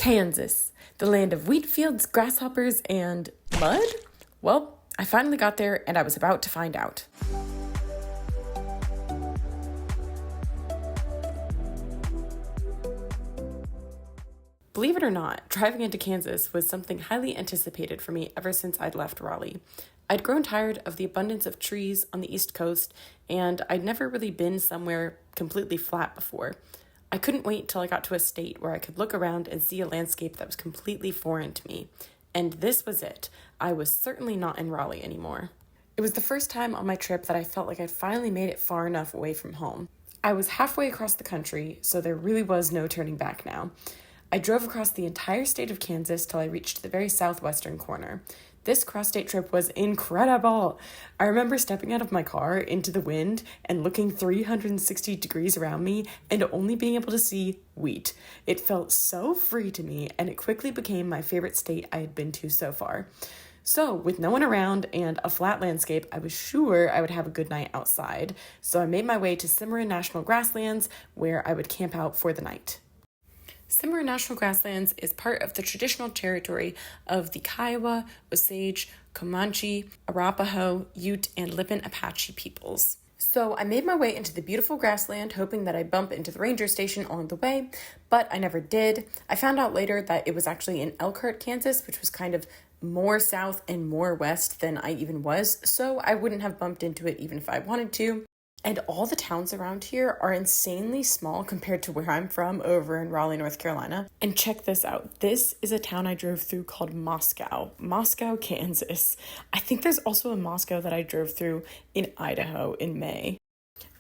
Kansas, the land of wheat fields, grasshoppers, and mud? Well, I finally got there and I was about to find out. Believe it or not, driving into Kansas was something highly anticipated for me ever since I'd left Raleigh. I'd grown tired of the abundance of trees on the East Coast, and I'd never really been somewhere completely flat before. I couldn't wait till I got to a state where I could look around and see a landscape that was completely foreign to me. And this was it. I was certainly not in Raleigh anymore. It was the first time on my trip that I felt like I'd finally made it far enough away from home. I was halfway across the country, so there really was no turning back now. I drove across the entire state of Kansas till I reached the very southwestern corner. This cross-state trip was incredible. I remember stepping out of my car into the wind and looking 360 degrees around me and only being able to see wheat. It felt so free to me, and it quickly became my favorite state I had been to so far. So, with no one around and a flat landscape, I was sure I would have a good night outside. So I made my way to Cimarron National Grasslands, where I would camp out for the night. Cimarron National Grasslands is part of the traditional territory of the Kiowa, Osage, Comanche, Arapaho, Ute, and Lipan Apache peoples. So I made my way into the beautiful grassland, hoping that I'd bump into the ranger station along the way, but I never did. I found out later that it was actually in Elkhart, Kansas, which was kind of more south and more west than I even was, so I wouldn't have bumped into it even if I wanted to. And all the towns around here are insanely small compared to where I'm from over in Raleigh, North Carolina. And check this out. This is a town I drove through called Moscow, Kansas. I think there's also a Moscow that I drove through in Idaho in May.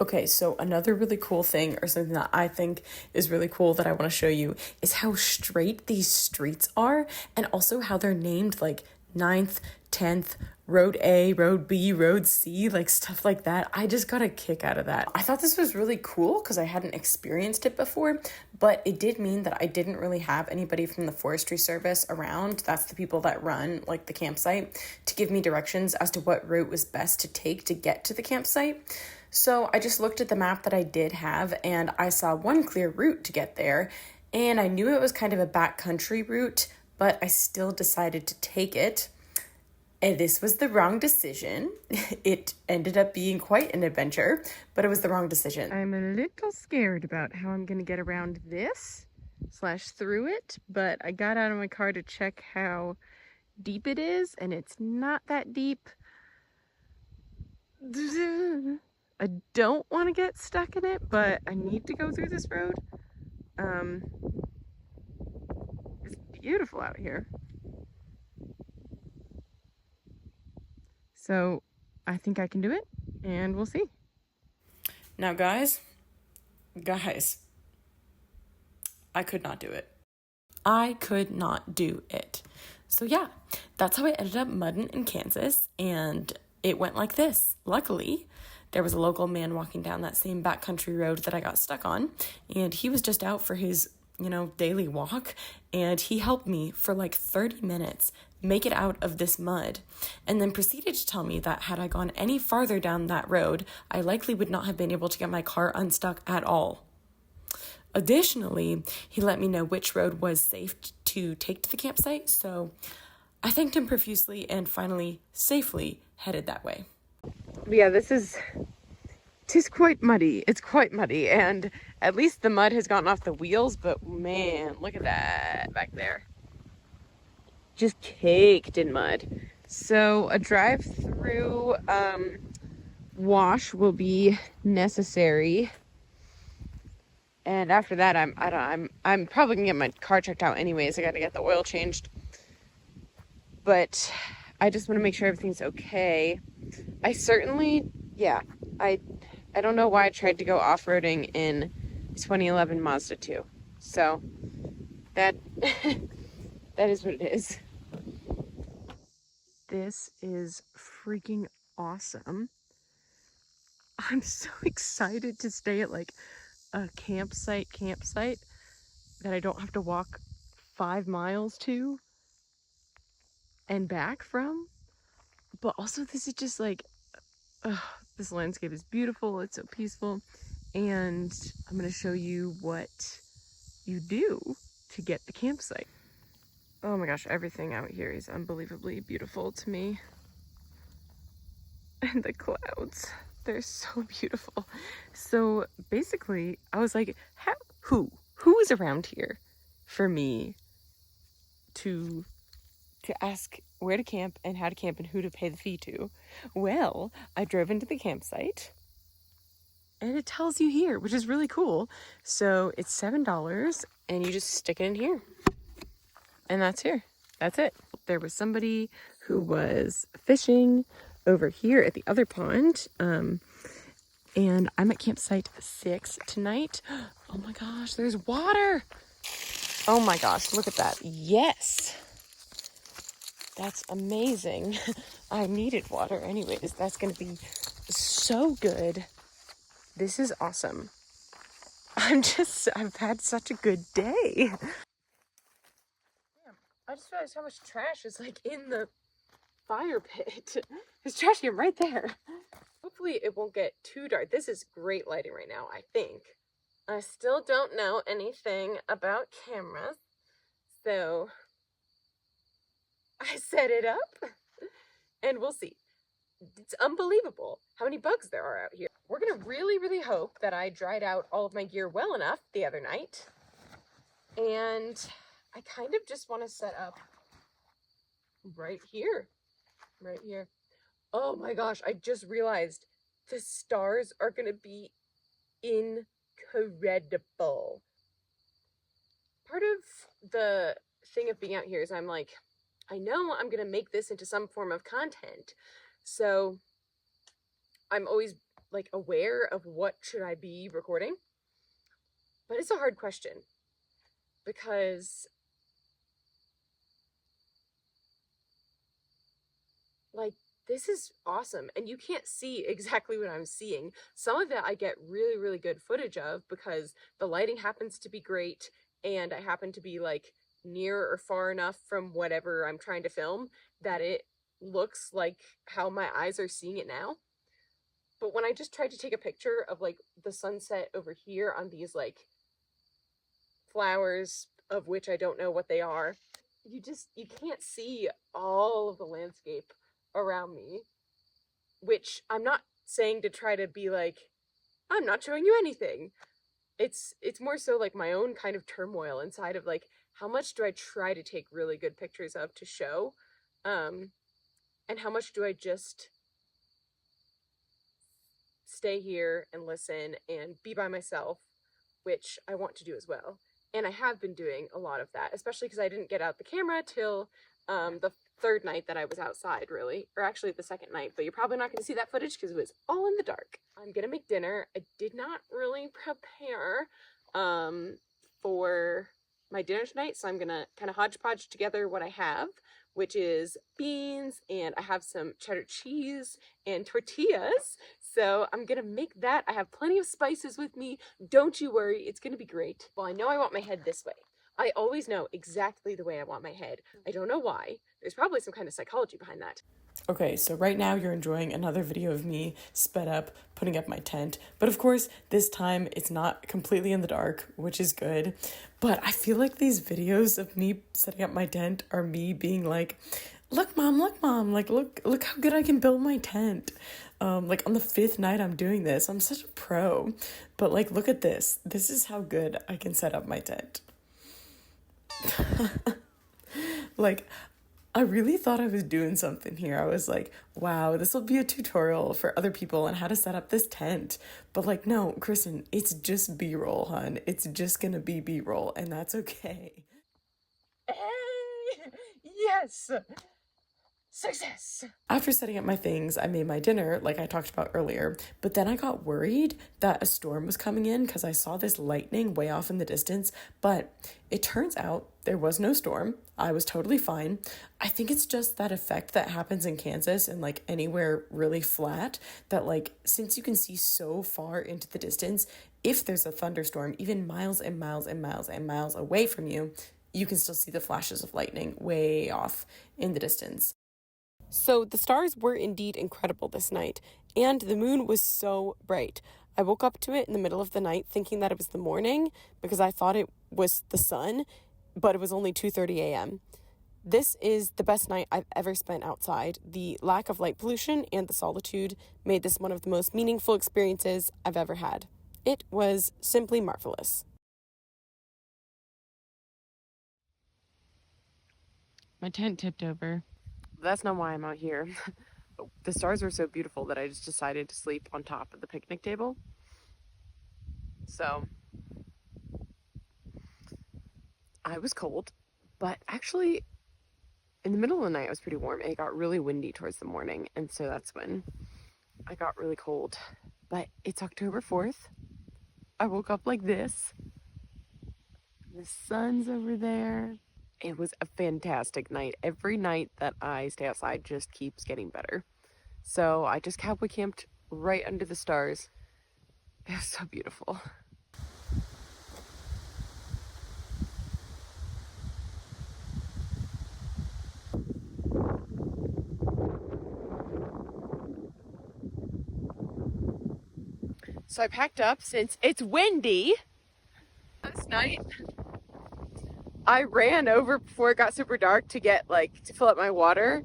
Okay, so another really cool thing, or something that I think is really cool that I want to show you, is how straight these streets are, and also how they're named like 9th, 10th, Road A, Road B, Road C, like stuff like that. I just got a kick out of that. I thought this was really cool because I hadn't experienced it before, but it did mean that I didn't really have anybody from the Forestry Service around. That's the people that run like the campsite, to give me directions as to what route was best to take to get to the campsite. So I just looked at the map that I did have and I saw one clear route to get there, and I knew it was kind of a backcountry route, but I still decided to take it. And this was the wrong decision. It ended up being quite an adventure, but it was the wrong decision. I'm a little scared about how I'm going to get around this / through it, but I got out of my car to check how deep it is, and it's not that deep. I don't want to get stuck in it, but I need to go through this road. It's beautiful out here. So I think I can do it, and we'll see. Now, guys, I could not do it. I could not do it. So yeah, that's how I ended up mudding in Kansas, and it went like this. Luckily, there was a local man walking down that same backcountry road that I got stuck on, and he was just out for his, daily walk, and he helped me for like 30 minutes make it out of this mud, and then proceeded to tell me that had I gone any farther down that road, I likely would not have been able to get my car unstuck at all. Additionally, he let me know which road was safe to take to the campsite, so I thanked him profusely and finally safely headed that way. Yeah, this is quite muddy. It's quite muddy, and at least the mud has gotten off the wheels, but man, look at that back there. Just caked in mud. So a drive-through wash will be necessary, and after that I'm probably gonna get my car checked out anyways. I gotta get the oil changed, but I just want to make sure everything's okay. I don't know why I tried to go off-roading in 2011 Mazda 2. So that is what it is. This is freaking awesome. I'm so excited to stay at like a campsite that I don't have to walk 5 miles to and back from. But also this is just like, this landscape is beautiful. It's so peaceful. And I'm going to show you what you do to get the campsite. Oh my gosh, everything out here is unbelievably beautiful to me. And the clouds, they're so beautiful. So basically, I was like, who is around here for me to ask where to camp and how to camp and who to pay the fee to? Well, I drove into the campsite and it tells you here, which is really cool. So it's $7 and you just stick it in here. And that's here. That's it. There was somebody who was fishing over here at the other pond. And I'm at campsite 6 tonight. Oh my gosh, there's water. Oh my gosh, look at that. Yes. That's amazing. I needed water anyways. That's going to be so good. This is awesome. I've had such a good day. I just realized how much trash is like in the fire pit. There's trash can right there. Hopefully it won't get too dark. This is great lighting right now, I think. I still don't know anything about cameras, so I set it up and we'll see. It's unbelievable how many bugs there are out here. We're gonna really hope that I dried out all of my gear well enough the other night, and I kind of just want to set up right here. Oh my gosh, I just realized the stars are gonna be incredible. Part of the thing of being out here is I'm like, I know I'm gonna make this into some form of content, so I'm always like aware of what should I be recording, but it's a hard question because like this is awesome and you can't see exactly what I'm seeing. Some of it I get really good footage of because the lighting happens to be great and I happen to be like near or far enough from whatever I'm trying to film that it looks like how my eyes are seeing it now. But when I just tried to take a picture of like the sunset over here on these like flowers of which I don't know what they are, you can't see all of the landscape around me, which I'm not saying to try to be like, I'm not showing you anything. It's more so like my own kind of turmoil inside of like, how much do I try to take really good pictures of to show? And how much do I just stay here and listen and be by myself, which I want to do as well. And I have been doing a lot of that, especially because I didn't get out the camera till the third night that I was outside, really, or actually the second night, but you're probably not going to see that footage because it was all in the dark. I'm gonna make dinner. I did not really prepare for my dinner tonight, so I'm gonna kind of hodgepodge together what I have, which is beans, and I have some cheddar cheese and tortillas. So I'm gonna make that. I have plenty of spices with me. Don't you worry, it's gonna be great. Well, I know I want my head this way. I always know exactly the way I want my head. I don't know why. There's probably some kind of psychology behind that. Okay, so right now you're enjoying another video of me sped up, putting up my tent. But of course, this time it's not completely in the dark, which is good. But I feel like these videos of me setting up my tent are me being like, look mom, like look how good I can build my tent. Like on the 5th night I'm doing this. I'm such a pro. But like, look at this. This is how good I can set up my tent. Like, I really thought I was doing something here. I was like, wow, this will be a tutorial for other people on how to set up this tent. But like, no, Kristen, it's just B-roll, hun. It's just gonna be B-roll, and that's okay. Hey! Yes! Success! After setting up my things, I made my dinner, like I talked about earlier, but then I got worried that a storm was coming in because I saw this lightning way off in the distance, but it turns out there was no storm. I was totally fine. I think it's just that effect that happens in Kansas and like anywhere really flat that like, since you can see so far into the distance, if there's a thunderstorm, even miles and miles and miles and miles away from you, you can still see the flashes of lightning way off in the distance. So the stars were indeed incredible this night, and the moon was so bright. I woke up to it in the middle of the night thinking that it was the morning because I thought it was the sun, but it was only 2:30 a.m. This is the best night I've ever spent outside. The lack of light pollution and the solitude made this one of the most meaningful experiences I've ever had. It was simply marvelous. My tent tipped over. That's not why I'm out here. The stars were so beautiful that I just decided to sleep on top of the picnic table. So I was cold, but actually in the middle of the night it was pretty warm. It got really windy towards the morning, and so that's when I got really cold. But it's October 4th. I woke up like this. The sun's over there. It was a fantastic night. Every night that I stay outside just keeps getting better. So I just cowboy camped right under the stars. It was so beautiful. So I packed up since it's windy. Last night I ran over before it got super dark to get to fill up my water,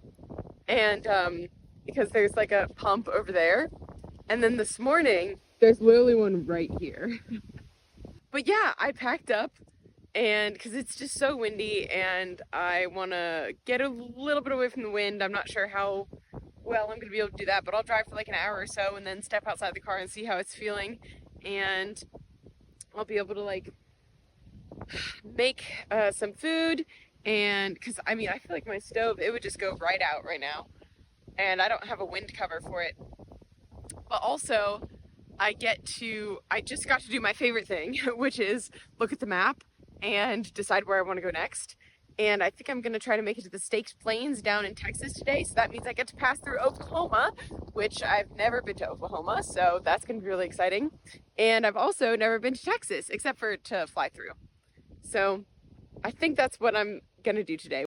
and because there's like a pump over there, and then this morning there's literally one right here. But yeah, I packed up, and because it's just so windy and I want to get a little bit away from the wind. I'm not sure how well I'm gonna be able to do that, but I'll drive for like an hour or so and then step outside the car and see how it's feeling, and I'll be able to make some food. And because I mean, I feel like my stove, it would just go right out right now, and I don't have a wind cover for it. But also I just got to do my favorite thing, which is look at the map and decide where I want to go next. And I think I'm going to try to make it to the Staked Plains down in Texas today. So that means I get to pass through Oklahoma, which I've never been to Oklahoma. So that's going to be really exciting. And I've also never been to Texas, except for to fly through. So I think that's what I'm going to do today.